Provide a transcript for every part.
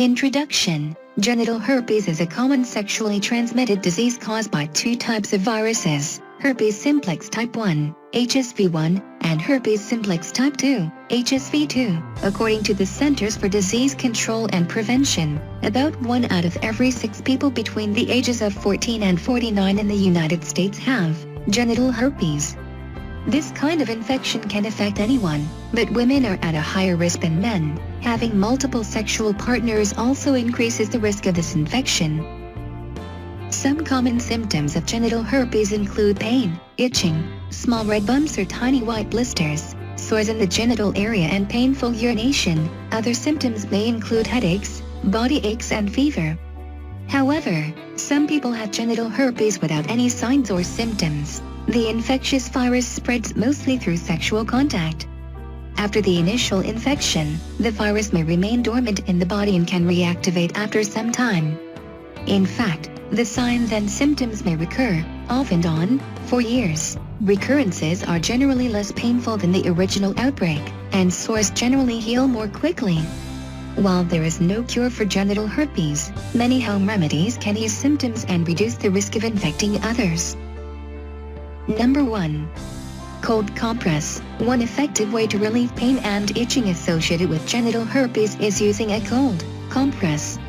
Introduction. Genital herpes is a common sexually transmitted disease caused by two types of viruses, herpes simplex type 1, HSV1, and herpes simplex type 2, HSV2. According to the Centers for Disease Control and Prevention, about 1 out of every 6 people between the ages of 14 and 49 in the United States have genital herpes. This kind of infection can affect anyone, but women are at a higher risk than men. Having multiple sexual partners also increases the risk of this infection. Some common symptoms of genital herpes include pain, itching, small red bumps or tiny white blisters, sores in the genital area and painful urination. Other symptoms may include headaches, body aches and fever. However, some people have genital herpes without any signs or symptoms. The infectious virus spreads mostly through sexual contact. After the initial infection, the virus may remain dormant in the body and can reactivate after some time. In fact, the signs and symptoms may recur, off and on, for years. Recurrences are generally less painful than the original outbreak, and sores generally heal more quickly. While there is no cure for genital herpes, many home remedies can ease symptoms and reduce the risk of infecting others. Number 1. Cold compress. One effective way to relieve pain and itching associated with genital herpes is using a cold compress.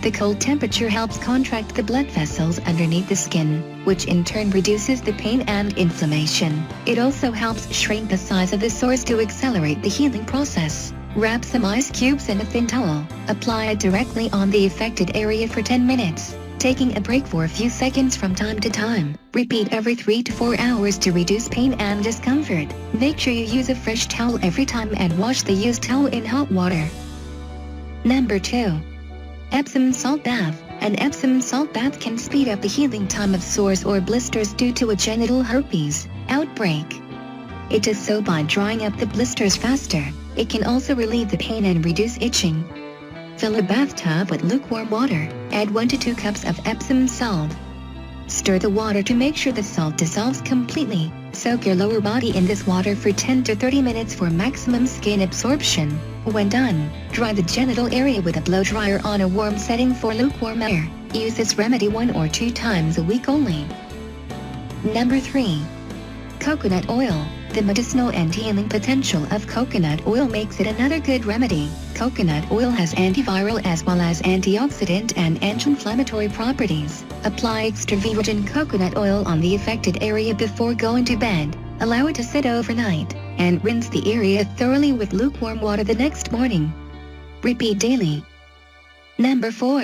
The cold temperature helps contract the blood vessels underneath the skin, which in turn reduces the pain and inflammation. It also helps shrink the size of the sores to accelerate the healing process. Wrap some ice cubes in a thin towel. Apply it directly on the affected area for 10 minutes. Taking a break for a few seconds from time to time. Repeat every 3 to 4 hours to reduce pain and discomfort. Make sure you use a fresh towel every time and wash the used towel in hot water. Number 2. Epsom salt bath. An Epsom salt bath can speed up the healing time of sores or blisters due to a genital herpes outbreak. It does so by drying up the blisters faster. It can also relieve the pain and reduce itching. Fill a bathtub with lukewarm water. Add 1 to 2 cups of Epsom salt. Stir the water to make sure the salt dissolves completely. Soak your lower body in this water for 10 to 30 minutes for maximum skin absorption. When done, dry the genital area with a blow dryer on a warm setting for lukewarm air. Use this remedy 1 or 2 times a week only. Number 3. Coconut oil. The medicinal and healing potential of coconut oil makes it another good remedy. Coconut oil has antiviral as well as antioxidant and anti-inflammatory properties. Apply extra virgin coconut oil on the affected area before going to bed. Allow it to sit overnight, and rinse the area thoroughly with lukewarm water the next morning. Repeat daily. Number 4.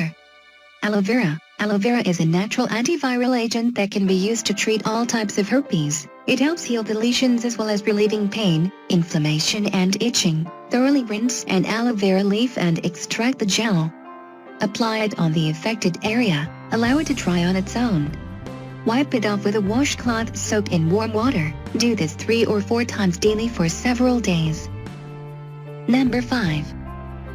Aloe vera. Aloe vera is a natural antiviral agent that can be used to treat all types of herpes. It helps heal the lesions as well as relieving pain, inflammation and itching. Thoroughly rinse an aloe vera leaf and extract the gel. Apply it on the affected area. Allow it to dry on its own. Wipe it off with a washcloth soaked in warm water. Do this 3 or 4 times daily for several days. Number 5.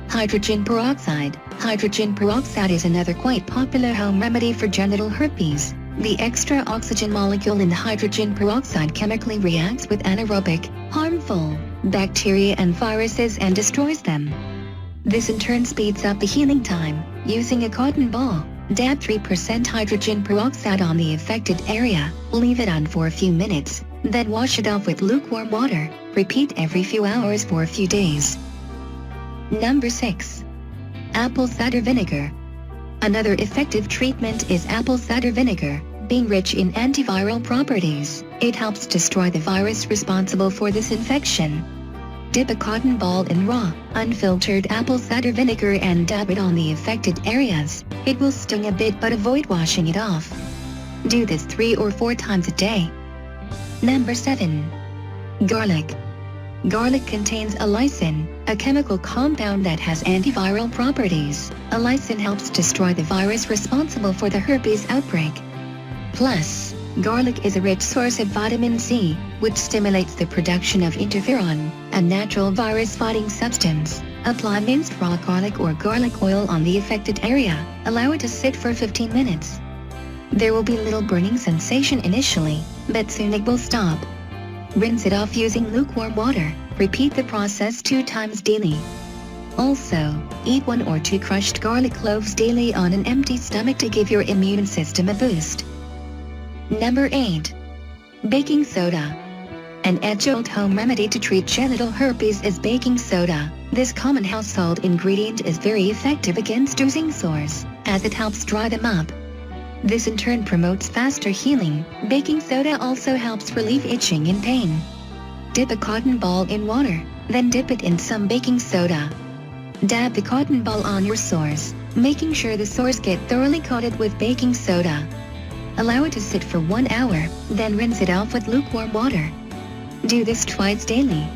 Hydrogen peroxide. Hydrogen peroxide is another quite popular home remedy for genital herpes. The extra oxygen molecule in the hydrogen peroxide chemically reacts with anaerobic, harmful bacteria and viruses and destroys them. This in turn speeds up the healing time. Using a cotton ball, dab 3% hydrogen peroxide on the affected area. Leave it on for a few minutes, then wash it off with lukewarm water. Repeat every few hours for a few days. Number 6. Apple cider vinegar. Another effective treatment is apple cider vinegar, being rich in antiviral properties. It helps destroy the virus responsible for this infection. Dip a cotton ball in raw, unfiltered apple cider vinegar and dab it on the affected areas. It will sting a bit but avoid washing it off. Do this 3 or 4 times a day. Number 7. Garlic. Garlic contains allicin, a chemical compound that has antiviral properties. Allicin helps destroy the virus responsible for the herpes outbreak. Plus, garlic is a rich source of vitamin C, which stimulates the production of interferon, a natural virus-fighting substance. Apply minced raw garlic or garlic oil on the affected area. Allow it to sit for 15 minutes. There will be little burning sensation initially, but soon it will stop. Rinse it off using lukewarm water. Repeat the process 2 times daily. Also, eat 1 or 2 crushed garlic cloves daily on an empty stomach to give your immune system a boost. Number 8. Baking soda. An age-old home remedy to treat genital herpes is baking soda. This common household ingredient is very effective against oozing sores, as it helps dry them up. This in turn promotes faster healing. Baking soda also helps relieve itching and pain. Dip a cotton ball in water, then dip it in some baking soda. Dab the cotton ball on your sores, making sure the sores get thoroughly coated with baking soda. Allow it to sit for 1 hour, then rinse it off with lukewarm water. Do this twice daily.